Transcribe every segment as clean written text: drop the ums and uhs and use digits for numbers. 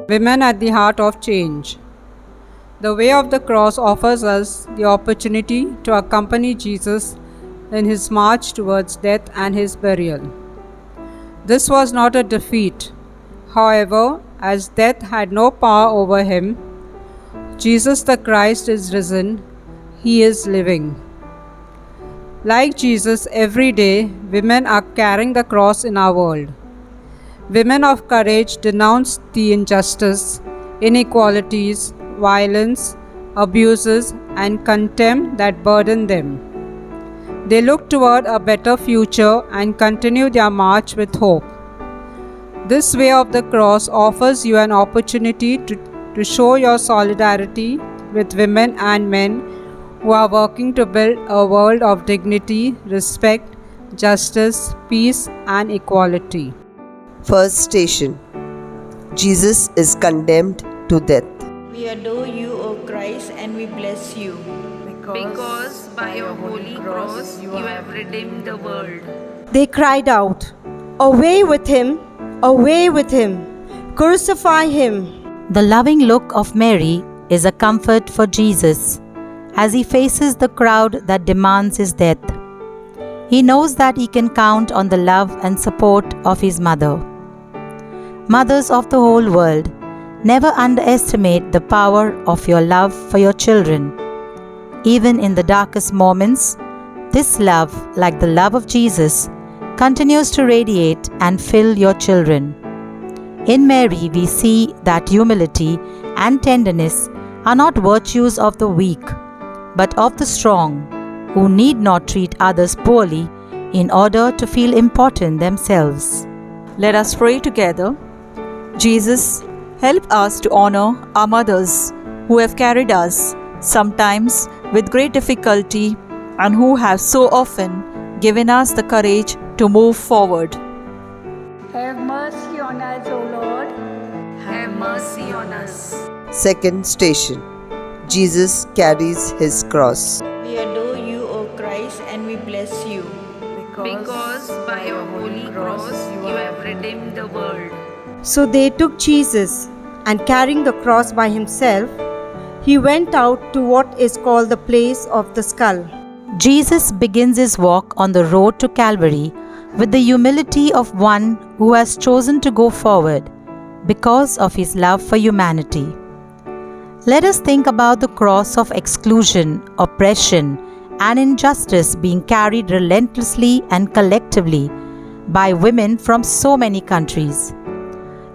Women at the heart of change. The way of the cross offers us the opportunity to accompany Jesus in his march towards death and his burial. This was not a defeat. However, as death had no power over him, Jesus the Christ is risen, he is living. Like Jesus, every day, women are carrying the cross in our world. Women of courage denounce the injustice, inequalities, violence, abuses, and contempt that burden them. They look toward a better future and continue their march with hope. This way of the cross offers you an opportunity to show your solidarity with women and men who are working to build a world of dignity, respect, justice, peace, and equality. First station. Jesus is condemned to death. We adore you, O Christ, and we bless you. Because by your holy cross you have redeemed the world. They cried out, "Away with him! Away with him! Crucify him!" The loving look of Mary is a comfort for Jesus as he faces the crowd that demands his death. He knows that he can count on the love and support of his mother. Mothers of the whole world, never underestimate the power of your love for your children. Even in the darkest moments, this love, like the love of Jesus, continues to radiate and fill your children. In Mary, we see that humility and tenderness are not virtues of the weak, but of the strong, who need not treat others poorly in order to feel important themselves. Let us pray together. Jesus, help us to honor our mothers who have carried us, sometimes with great difficulty, and who have so often given us the courage to move forward. Have mercy on us, O Lord. Have mercy on us. Second station. Jesus carries his cross. We adore you, O Christ, and we bless you. Because by your holy cross you have redeemed the world. So they took Jesus, and carrying the cross by himself, he went out to what is called the place of the skull. Jesus begins his walk on the road to Calvary with the humility of one who has chosen to go forward because of his love for humanity. Let us think about the cross of exclusion, oppression, and injustice being carried relentlessly and collectively by women from so many countries.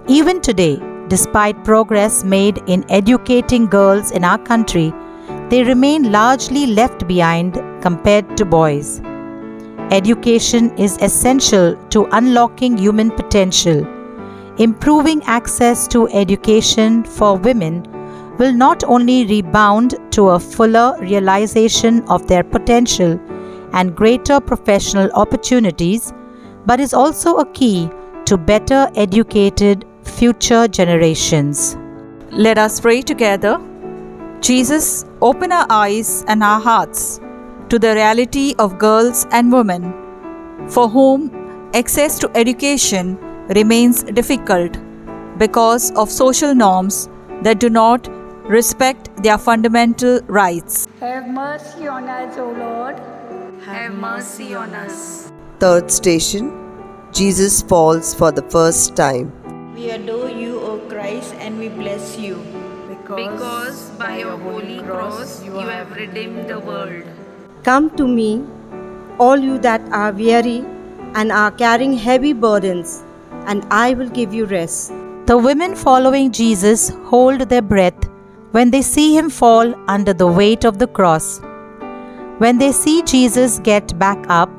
Even today, despite progress made in educating girls in our country, they remain largely left behind compared to boys. Education is essential to unlocking human potential. Improving access to education for women will not only rebound to a fuller realization of their potential and greater professional opportunities, but is also a key to better educated future generations. Let us pray together. Jesus, open our eyes and our hearts to the reality of girls and women for whom access to education remains difficult because of social norms that do not respect their fundamental rights. Have mercy on us, O Lord. Have mercy on us. Third station. Jesus falls for the first time. We adore you, O Christ, and we bless you. Because by your holy cross you have redeemed the world. Come to me, all you that are weary and are carrying heavy burdens, and I will give you rest. The women following Jesus hold their breath when they see him fall under the weight of the cross. When they see Jesus get back up,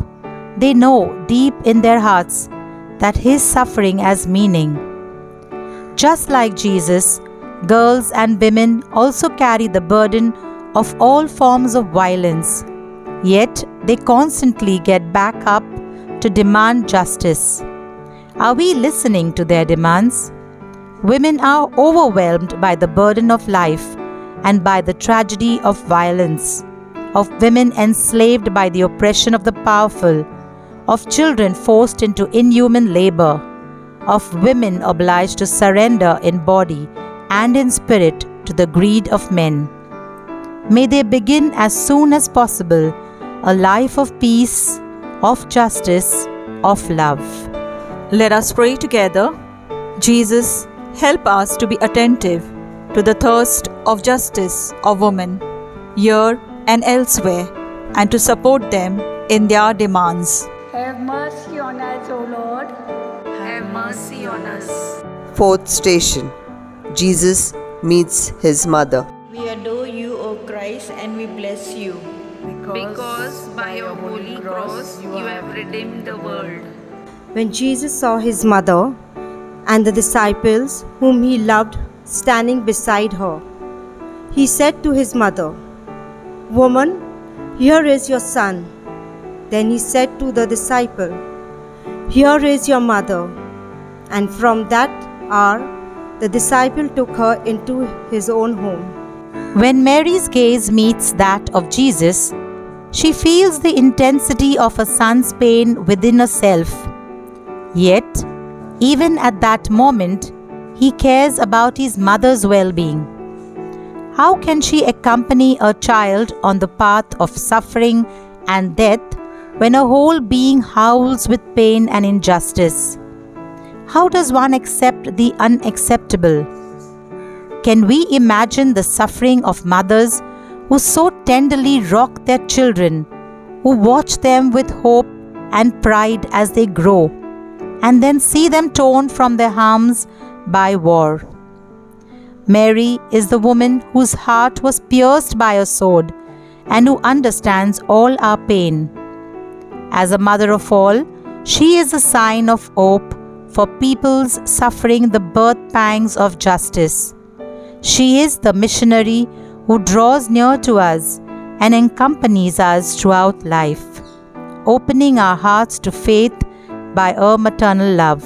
they know deep in their hearts that his suffering has meaning. Just like Jesus, girls and women also carry the burden of all forms of violence, yet they constantly get back up to demand justice. Are we listening to their demands? Women are overwhelmed by the burden of life and by the tragedy of violence, of women enslaved by the oppression of the powerful, of children forced into inhuman labor, of women obliged to surrender in body and in spirit to the greed of men. May they begin as soon as possible a life of peace, of justice, of love. Let us pray together. Jesus, help us to be attentive to the thirst of justice of women, here and elsewhere, and to support them in their demands. Have mercy on us, O Lord. Have mercy on us. Fourth station. Jesus meets his mother. We adore you, O Christ, and we bless you. Because by your holy cross you have redeemed the world. When Jesus saw his mother and the disciples whom he loved standing beside her, he said to his mother, "Woman, here is your son." Then he said to the disciple, "Here is your mother." And from that hour, the disciple took her into his own home. When Mary's gaze meets that of Jesus, she feels the intensity of a son's pain within herself. Yet, even at that moment, he cares about his mother's well-being. How can she accompany a child on the path of suffering and death when her whole being howls with pain and injustice? How does one accept the unacceptable? Can we imagine the suffering of mothers who so tenderly rock their children, who watch them with hope and pride as they grow, and then see them torn from their arms by war? Mary is the woman whose heart was pierced by a sword and who understands all our pain. As a mother of all, she is a sign of hope for peoples suffering the birth pangs of justice. She is the missionary who draws near to us and accompanies us throughout life, opening our hearts to faith by her maternal love.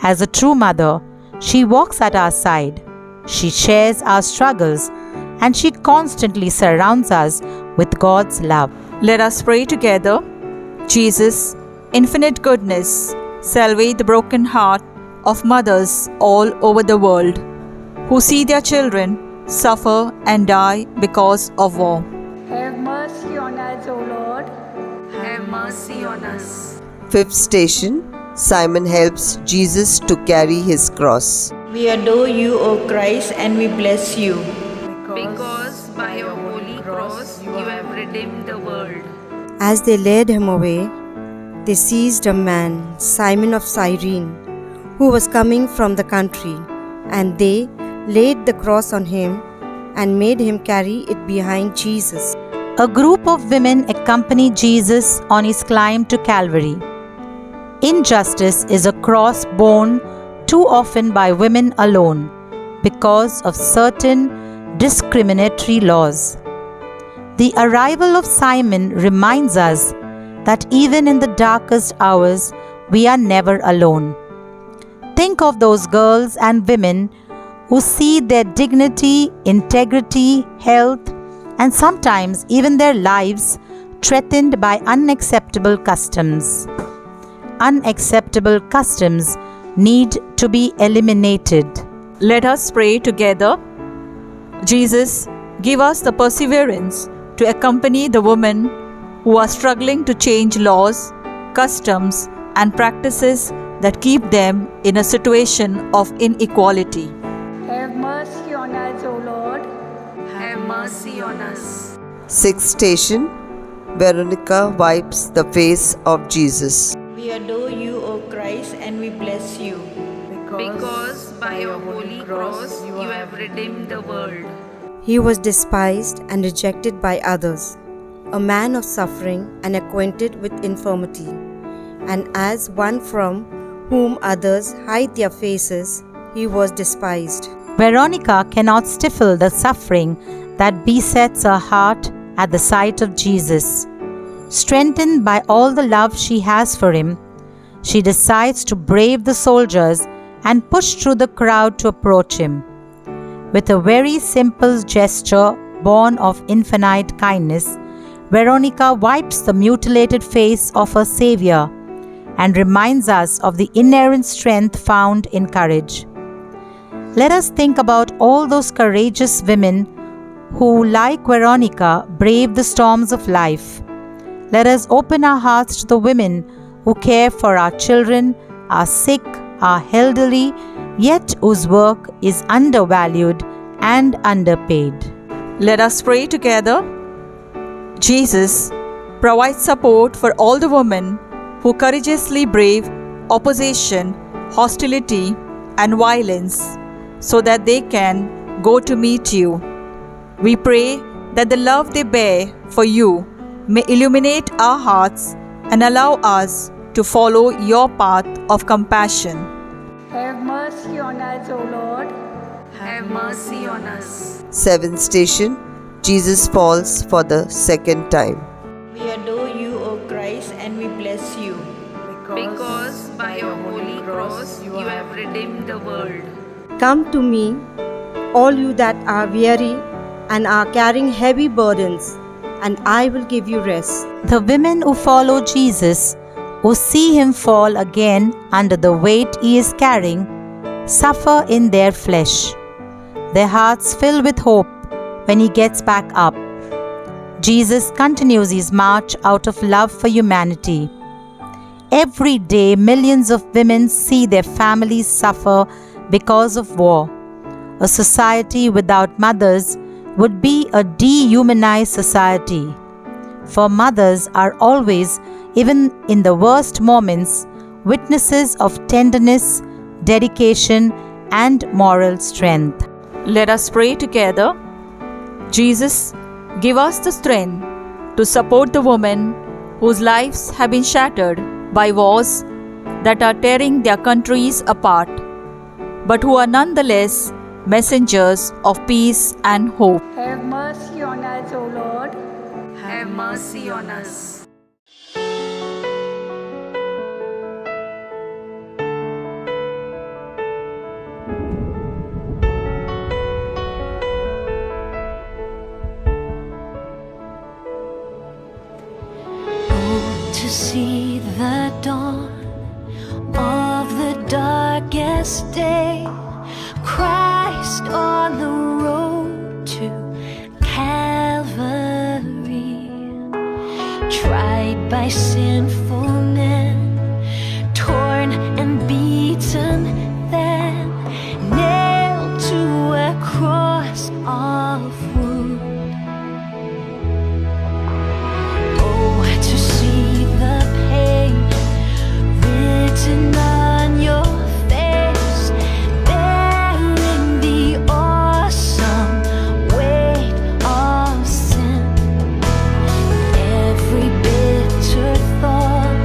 As a true mother, she walks at our side, she shares our struggles, and she constantly surrounds us with God's love. Let us pray together. Jesus, infinite goodness, salvate the broken heart of mothers all over the world who see their children suffer and die because of war. Have mercy on us, O Lord. Have mercy on us. Fifth station. Simon helps Jesus to carry his cross. We adore you, O Christ, and we bless you. Because by your holy cross you have redeemed the world. As they led him away, they seized a man, Simon of Cyrene, who was coming from the country, and they laid the cross on him and made him carry it behind Jesus. A group of women accompany Jesus on his climb to Calvary. Injustice is a cross borne too often by women alone because of certain discriminatory laws. The arrival of Simon reminds us that even in the darkest hours, we are never alone. Think of those girls and women who see their dignity, integrity, health, and sometimes even their lives threatened by unacceptable customs. Unacceptable customs need to be eliminated. Let us pray together. Jesus, give us the perseverance to accompany the women who are struggling to change laws, customs, and practices that keep them in a situation of inequality. Have mercy on us, O Lord. Have mercy on us. Sixth station. Veronica wipes the face of Jesus. We adore you, O Christ, and we bless you. Because by your holy cross you have redeemed the world. He was despised and rejected by others, a man of suffering and acquainted with infirmity, and as one from whom others hide their faces, he was despised. Veronica cannot stifle the suffering that besets her heart at the sight of Jesus. Strengthened by all the love she has for him, she decides to brave the soldiers and push through the crowd to approach him. With a very simple gesture born of infinite kindness, Veronica wipes the mutilated face of her Savior and reminds us of the inherent strength found in courage. Let us think about all those courageous women who, like Veronica, braved the storms of life. Let us open our hearts to the women who care for our children, our sick, our elderly, yet whose work is undervalued and underpaid. Let us pray together. Jesus, provide support for all the women who courageously brave opposition, hostility, and violence so that they can go to meet you. We pray that the love they bear for you may illuminate our hearts and allow us to follow your path of compassion. Have mercy on us, O Lord. Have mercy on us. Seventh station, Jesus falls for the second time. We adore you, O Christ, and we bless you. Because by your holy cross you have redeemed the world. Come to me, all you that are weary and are carrying heavy burdens, and I will give you rest. The women who follow Jesus, who see him fall again under the weight he is carrying, suffer in their flesh. Their hearts fill with hope when he gets back up. Jesus continues his march out of love for humanity. Every day, millions of women see their families suffer because of war. A society without mothers would be a dehumanized society. For mothers are always, even in the worst moments, witnesses of tenderness, dedication, and moral strength. Let us pray together. Jesus, give us the strength to support the women whose lives have been shattered by wars that are tearing their countries apart, but who are nonetheless messengers of peace and hope. Have mercy on us, O Lord. Have mercy on us. To see the dawn of the darkest day, Christ on the road to Calvary, tried by sinful men, torn and beaten, then nailed to a cross of wood. Oh, to see the pain written on your face, bearing the awesome weight of sin. Every bitter thought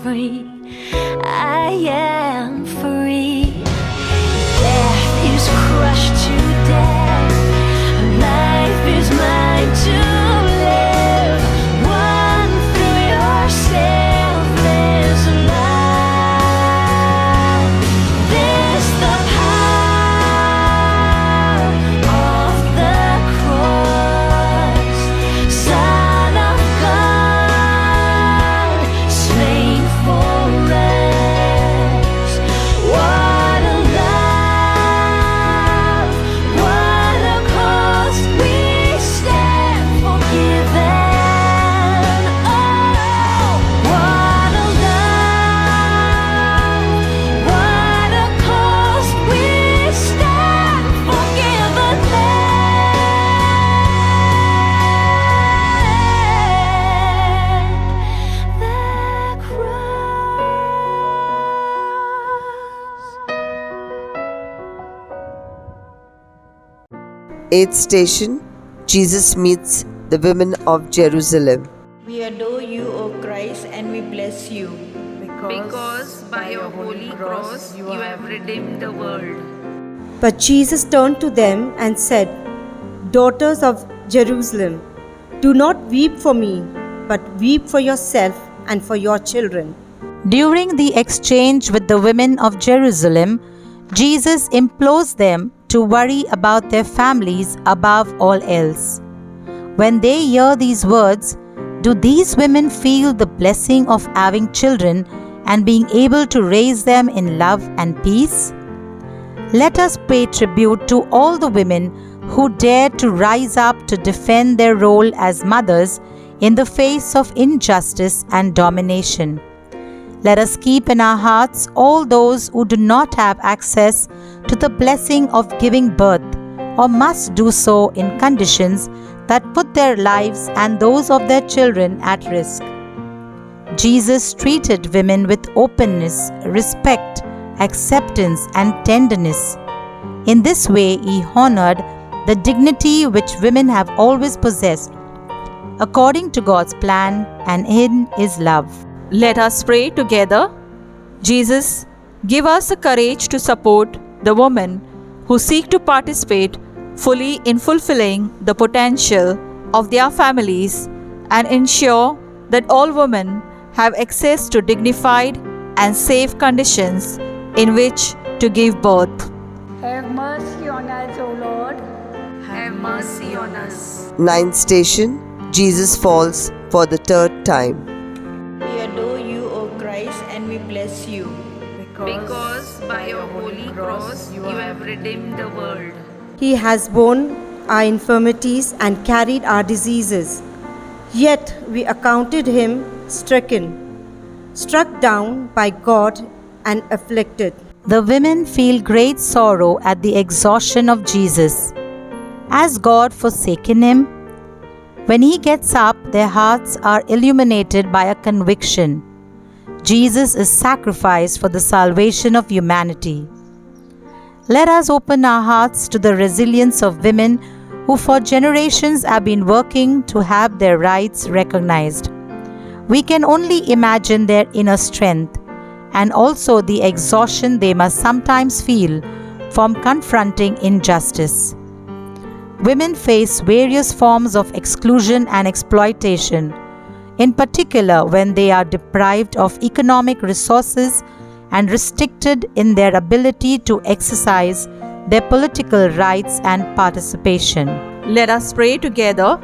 free. I am free. Death is crushed to death. Life is mine to live. One through your selfless love. This the power of the cross. Son of God, slain for us. What a love, what a cause. We stand forgiven. Oh, what a love, what a cause. We stand forgiven. The cross. Eighth station, Jesus meets the women of Jerusalem. We adore you, O Christ, and we bless you. Because by your holy cross you have redeemed the world. But Jesus turned to them and said, Daughters of Jerusalem, do not weep for me, but weep for yourself and for your children. During the exchange with the women of Jerusalem, Jesus implores them to worry about their families above all else. When they hear these words, do these women feel the blessing of having children and being able to raise them in love and peace? Let us pay tribute to all the women who dared to rise up to defend their role as mothers in the face of injustice and domination. Let us keep in our hearts all those who do not have access to the blessing of giving birth or must do so in conditions that put their lives and those of their children at risk. Jesus treated women with openness, respect, acceptance, and tenderness. In this way, he honored the dignity which women have always possessed, according to God's plan and in His love. Let us pray together. Jesus, give us the courage to support the women who seek to participate fully in fulfilling the potential of their families and ensure that all women have access to dignified and safe conditions in which to give birth. Have mercy on us, O Lord. Have mercy on us. Ninth station, Jesus falls for the third time. We adore you, O Christ, and we bless you. Because by your holy cross you have redeemed the world. He has borne our infirmities and carried our diseases. Yet we accounted him stricken, struck down by God and afflicted. The women feel great sorrow at the exhaustion of Jesus. Has God forsaken him? When he gets up, their hearts are illuminated by a conviction. Jesus is sacrificed for the salvation of humanity. Let us open our hearts to the resilience of women who for generations have been working to have their rights recognized. We can only imagine their inner strength and also the exhaustion they must sometimes feel from confronting injustice. Women face various forms of exclusion and exploitation, in particular when they are deprived of economic resources and restricted in their ability to exercise their political rights and participation. Let us pray together.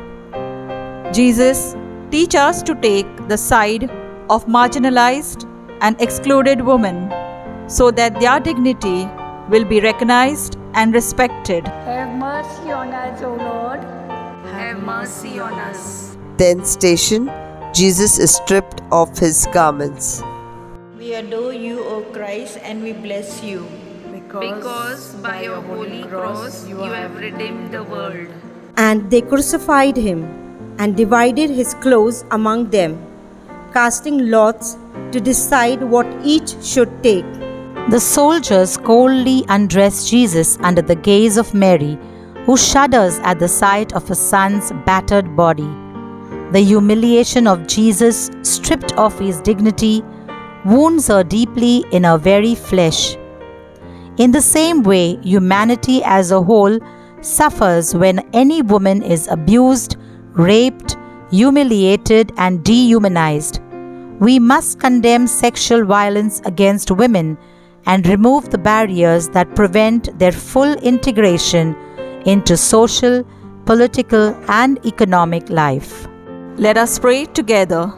Jesus, teach us to take the side of marginalized and excluded women so that their dignity will be recognized and respected. Have mercy on us, O Lord. Have mercy on us. Tenth station, Jesus is stripped of his garments. We adore you, O Christ, and we bless you. Because by your holy cross you have redeemed the world. And they crucified him and divided his clothes among them, casting lots to decide what each should take. The soldiers coldly undress Jesus under the gaze of Mary, who shudders at the sight of her son's battered body. The humiliation of Jesus, stripped of his dignity, wounds her deeply in her very flesh. In the same way, humanity as a whole suffers when any woman is abused, raped, humiliated, and dehumanized. We must condemn sexual violence against women and remove the barriers that prevent their full integration into social, political, and economic life. Let us pray together.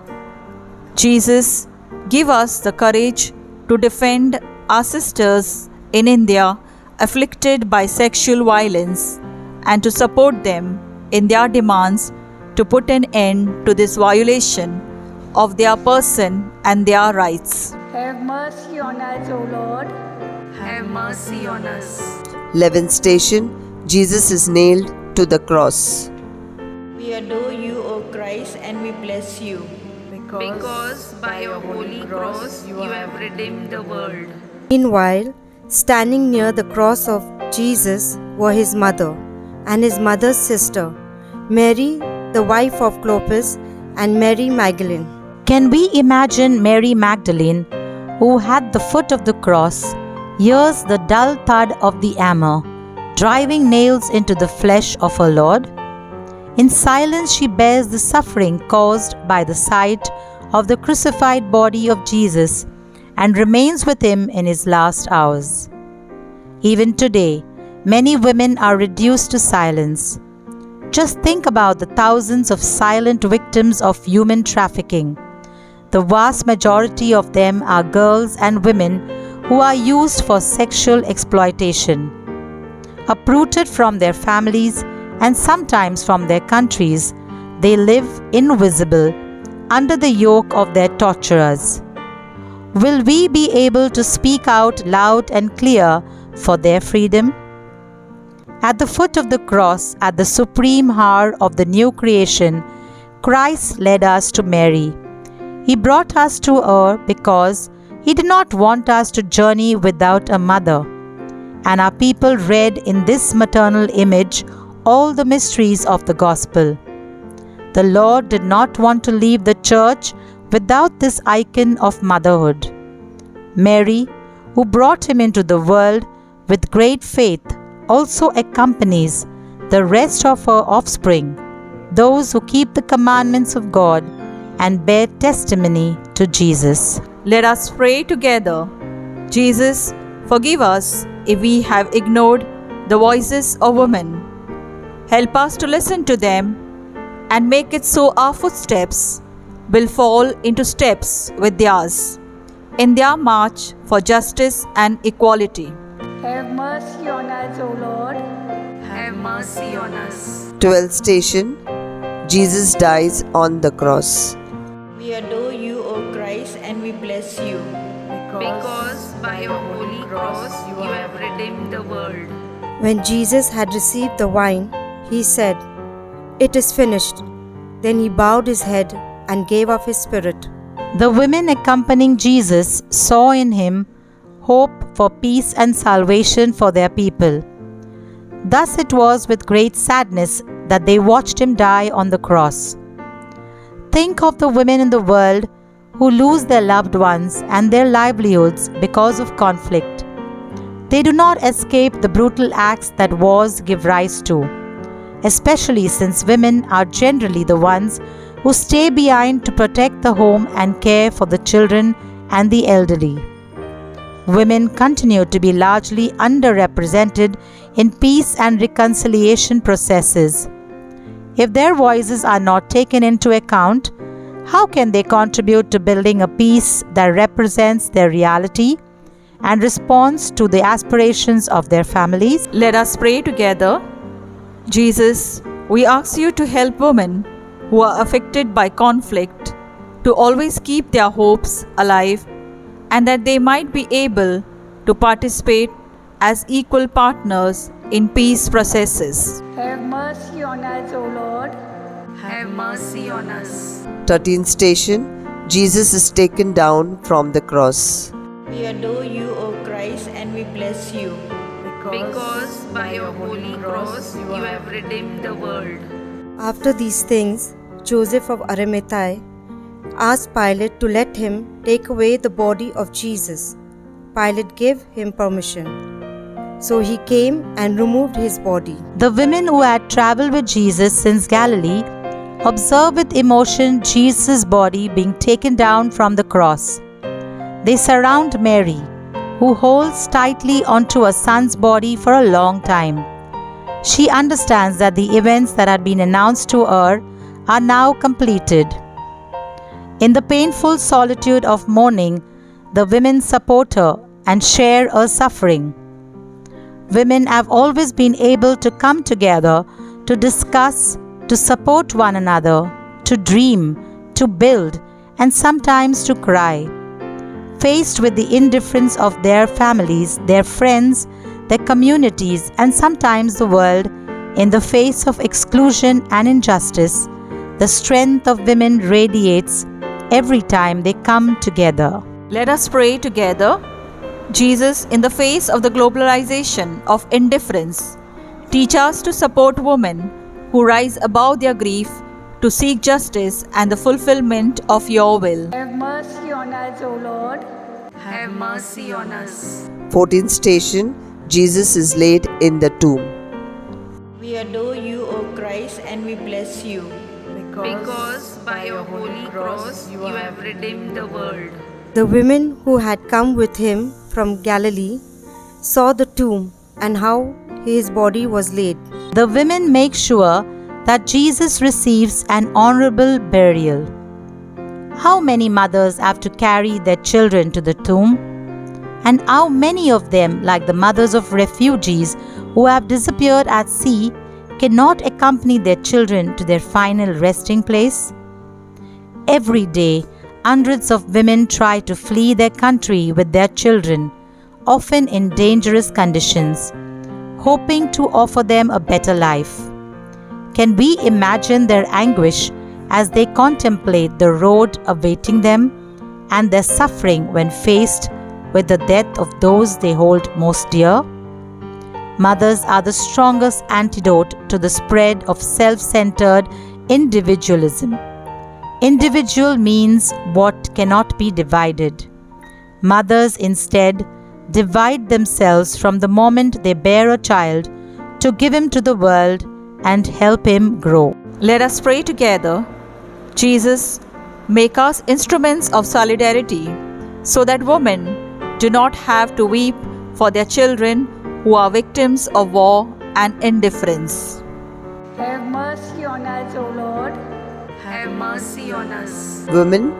Jesus, give us the courage to defend our sisters in India afflicted by sexual violence and to support them in their demands to put an end to this violation of their person and their rights. Have mercy on us, O Lord. Have mercy on us. 11th station. Jesus is nailed to the cross. We adore you, O Christ, and we bless you. Because by your holy cross you have redeemed the world. Meanwhile, standing near the cross of Jesus were his mother and his mother's sister, Mary, the wife of Clopas, and Mary Magdalene. Can we imagine Mary Magdalene, who had the foot of the cross, hears the dull thud of the hammer, driving nails into the flesh of her Lord? In silence, she bears the suffering caused by the sight of the crucified body of Jesus and remains with him in his last hours. Even today, many women are reduced to silence. Just think about the thousands of silent victims of human trafficking. The vast majority of them are girls and women who are used for sexual exploitation. Uprooted from their families and sometimes from their countries, they live invisible under the yoke of their torturers. Will we be able to speak out loud and clear for their freedom? At the foot of the cross, at the supreme hour of the new creation, Christ led us to Mary. He brought us to her because he did not want us to journey without a mother. And our people read in this maternal image all the mysteries of the gospel. The Lord did not want to leave the church without this icon of motherhood. Mary, who brought him into the world with great faith, also accompanies the rest of her offspring, those who keep the commandments of God and bear testimony to Jesus. Let us pray together. Jesus, forgive us if we have ignored the voices of women. Help us to listen to them and make it so our footsteps will fall into steps with theirs in their march for justice and equality. Have mercy on us, O Lord. Have mercy on us. 12th station. Jesus dies on the cross. We adore you, O Christ, and we bless you. Because by your holy cross you have redeemed the world. When Jesus had received the wine, he said, "It is finished." Then he bowed his head and gave up his spirit. The women accompanying Jesus saw in him hope for peace and salvation for their people. Thus it was with great sadness that they watched him die on the cross. Think of the women in the world who lose their loved ones and their livelihoods because of conflict. They do not escape the brutal acts that wars give rise to, especially since women are generally the ones who stay behind to protect the home and care for the children and the elderly. Women continue to be largely underrepresented in peace and reconciliation processes. If their voices are not taken into account, how can they contribute to building a peace that represents their reality and responds to the aspirations of their families? Let us pray together. Jesus, we ask you to help women who are affected by conflict to always keep their hopes alive and that they might be able to participate as equal partners in peace processes. Have mercy on us, O Lord. Have mercy on us. 13th station. Jesus is taken down from the cross. We adore you, O Christ, and we bless you. Because by your holy cross you have redeemed the world. After these things, Joseph of Arimathea, asked Pilate to let him take away the body of Jesus. Pilate gave him permission. So he came and removed his body. The women who had traveled with Jesus since Galilee observed with emotion Jesus' body being taken down from the cross. They surround Mary, who holds tightly onto her son's body for a long time. She understands that the events that had been announced to her are now completed. In the painful solitude of mourning, the women support her and share her suffering. Women have always been able to come together to discuss, to support one another, to dream, to build, and sometimes to cry. Faced with the indifference of their families, their friends, their communities, and sometimes the world, in the face of exclusion and injustice, the strength of women radiates every time they come together. Let us pray together. Jesus, in the face of the globalization of indifference, teach us to support women who rise above their grief to seek justice and the fulfillment of your will. Have mercy on us, O Lord. Have mercy on us. 14th station, Jesus is laid in the tomb. We adore you, O Christ, and we bless you. Because by your holy cross you have redeemed the world. The women who had come with him from Galilee saw the tomb and how his body was laid. The women make sure that Jesus receives an honorable burial. How many mothers have to carry their children to the tomb? And how many of them, like the mothers of refugees who have disappeared at sea, cannot accompany their children to their final resting place? Every day, hundreds of women try to flee their country with their children, often in dangerous conditions, hoping to offer them a better life. Can we imagine their anguish as they contemplate the road awaiting them and their suffering when faced with the death of those they hold most dear? Mothers are the strongest antidote to the spread of self-centered individualism. Individual means what cannot be divided. Mothers instead divide themselves from the moment they bear a child to give him to the world and help him grow. Let us pray together. Jesus, make us instruments of solidarity so that women do not have to weep for their children who are victims of war and indifference. Have mercy on us, O Lord. Have mercy on us. Women,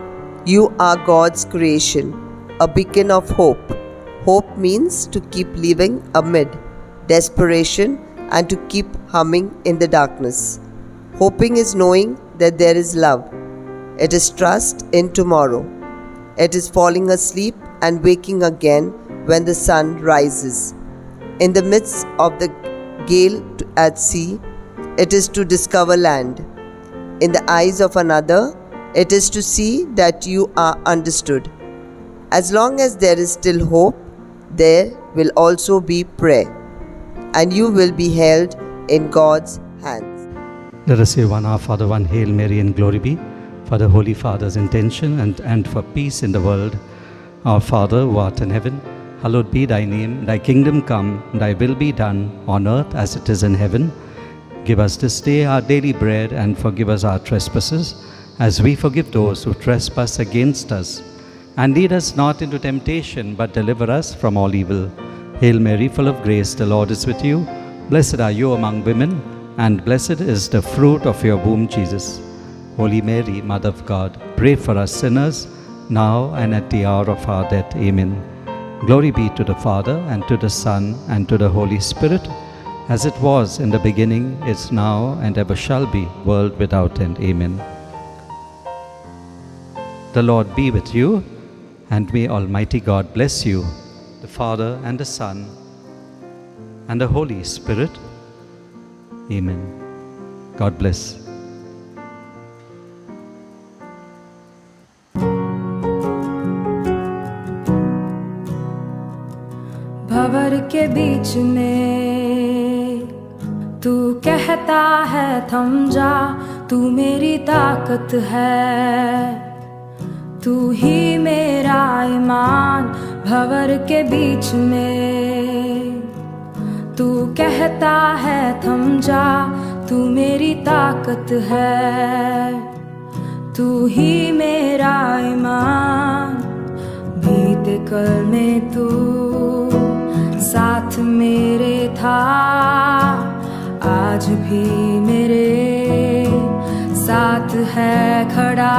you are God's creation, a beacon of hope. Hope means to keep living amid desperation and to keep humming in the darkness. Hoping is knowing that there is love. It is trust in tomorrow. It is falling asleep and waking again when the sun rises. In the midst of the gale at sea, it is to discover land. In the eyes of another, it is to see that you are understood. As long as there is still hope, there will also be prayer, and you will be held in God's hands. Let us say one Our Father, one Hail Mary, and glory be for the Holy Father's intention and for peace in the world. Our Father, who art in heaven, hallowed be thy name. Thy kingdom come, thy will be done on earth as it is in heaven. Give us this day our daily bread, and forgive us our trespasses, as we forgive those who trespass against us. And lead us not into temptation, but deliver us from all evil. Hail Mary, full of grace, the Lord is with you. Blessed are you among women, and blessed is the fruit of your womb, Jesus. Holy Mary, Mother of God, pray for us sinners, now and at the hour of our death. Amen. Glory be to the Father, and to the Son, and to the Holy Spirit, as it was in the beginning, is now, and ever shall be, world without end. Amen. The Lord be with you, and may Almighty God bless you, the Father, and the Son, and the Holy Spirit. Amen. God bless. भंवर के बीच में तू कहता है थम जा, तू मेरी ताकत है, तू ही मेरा ईमान भंवर के बीच में। तू कहता है थम जा, तू मेरी ताकत है। तू ही मेरा ईमान, बीते कल में तू साथ मेरे था, आज भी मेरे साथ है खड़ा।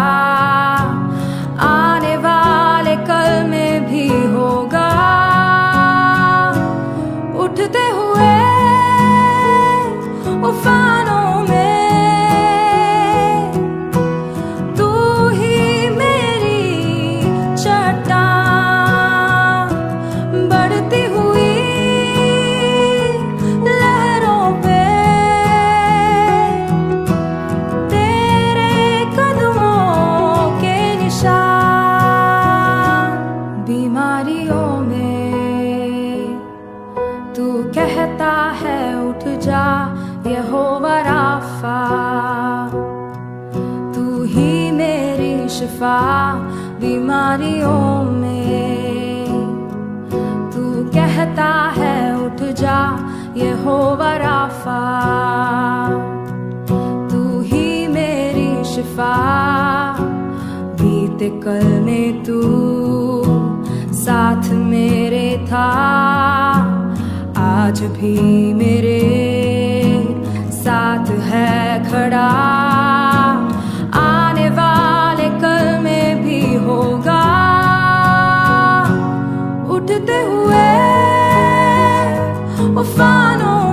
आने वाले कल में भी होगा, उठते हुए उफानों में तू ही मेरी चट्टान, बढ़ती हुई लहरों पे तेरे कदमों के निशान। बीमारियों में तू कहता है उठ जा, यहोवा राफा। तू ही मेरी शिफा बीमारियों में। तू कहता है उठ जा, यहोवा राफा। तू ही मेरी शिफा, बीते कल में तू साथ मेरे था, आज भी मेरे साथ है खड़ा। आने वाले कल में भी होगा, उठते हुए उफानों